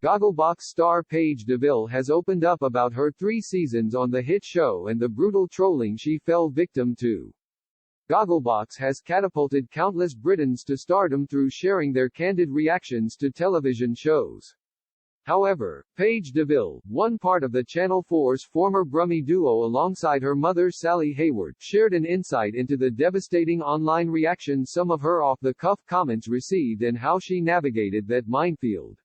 Gogglebox star Paige DeVille has opened up about her 3 seasons on the hit show and the brutal trolling she fell victim to. Gogglebox has catapulted countless Britons to stardom through sharing their candid reactions to television shows. However, Paige DeVille, one part of the Channel 4's former Brummie duo alongside her mother Sally Hayward, shared an insight into the devastating online reaction some of her off-the-cuff comments received and how she navigated that minefield.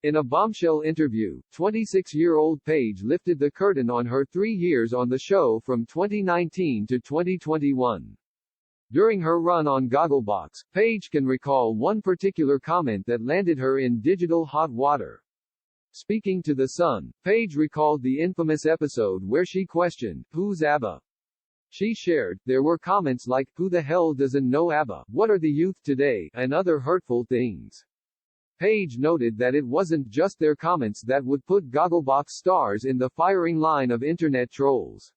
In a bombshell interview, 26-year-old Paige lifted the curtain on her 3 years on the show from 2019 to 2021. During her run on Gogglebox, Paige can recall one particular comment that landed her in digital hot water. Speaking to The Sun, Paige recalled the infamous episode where she questioned, "Who's ABBA?" She shared, "There were comments like, 'Who the hell doesn't know ABBA? What are the youth today?' and other hurtful things." Paige noted that it wasn't just their comments that would put Gogglebox stars in the firing line of internet trolls.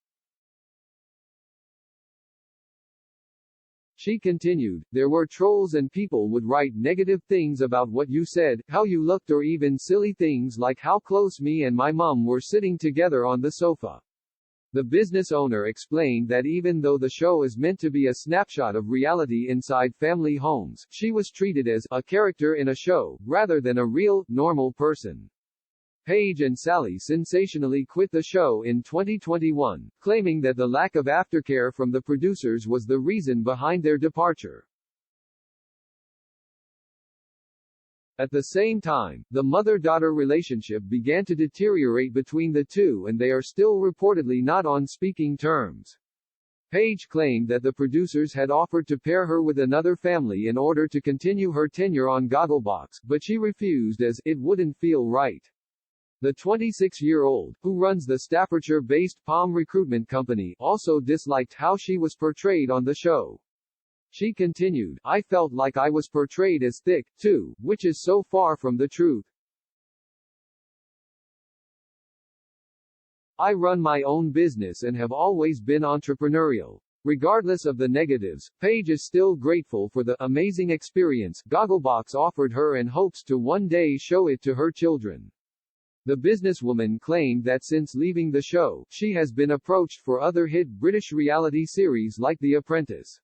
She continued, "There were trolls and people would write negative things about what you said, how you looked, or even silly things like how close me and my mom were sitting together on the sofa." The business owner explained that even though the show is meant to be a snapshot of reality inside family homes, she was treated as a character in a show, rather than a real, normal person. Paige and Sally sensationally quit the show in 2021, claiming that the lack of aftercare from the producers was the reason behind their departure. At the same time, the mother-daughter relationship began to deteriorate between the two and they are still reportedly not on speaking terms. Paige claimed that the producers had offered to pair her with another family in order to continue her tenure on Gogglebox, but she refused as it wouldn't feel right. The 26-year-old, who runs the Staffordshire-based Palm recruitment company, also disliked how she was portrayed on the show. She continued, "I felt like I was portrayed as thick, too, which is so far from the truth. I run my own business and have always been entrepreneurial." Regardless of the negatives, Paige is still grateful for the amazing experience Gogglebox offered her and hopes to one day show it to her children. The businesswoman claimed that since leaving the show, she has been approached for other hit British reality series like The Apprentice.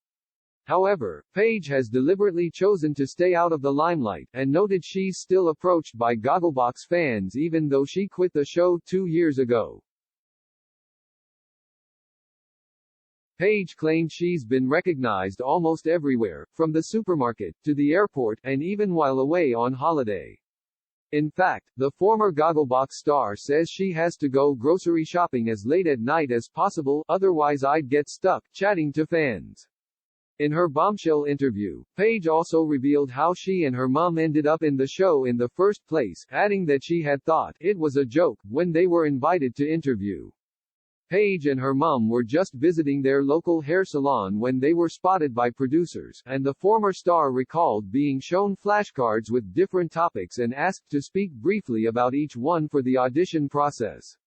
However, Paige has deliberately chosen to stay out of the limelight, and noted she's still approached by Gogglebox fans even though she quit the show 2 years ago. Paige claimed she's been recognized almost everywhere, from the supermarket, to the airport, and even while away on holiday. In fact, the former Gogglebox star says she has to go grocery shopping as late at night as possible, otherwise I'd get stuck, chatting to fans. In her bombshell interview, Paige also revealed how she and her mom ended up in the show in the first place, adding that she had thought it was a joke when they were invited to interview. Paige and her mom were just visiting their local hair salon when they were spotted by producers, and the former star recalled being shown flashcards with different topics and asked to speak briefly about each one for the audition process.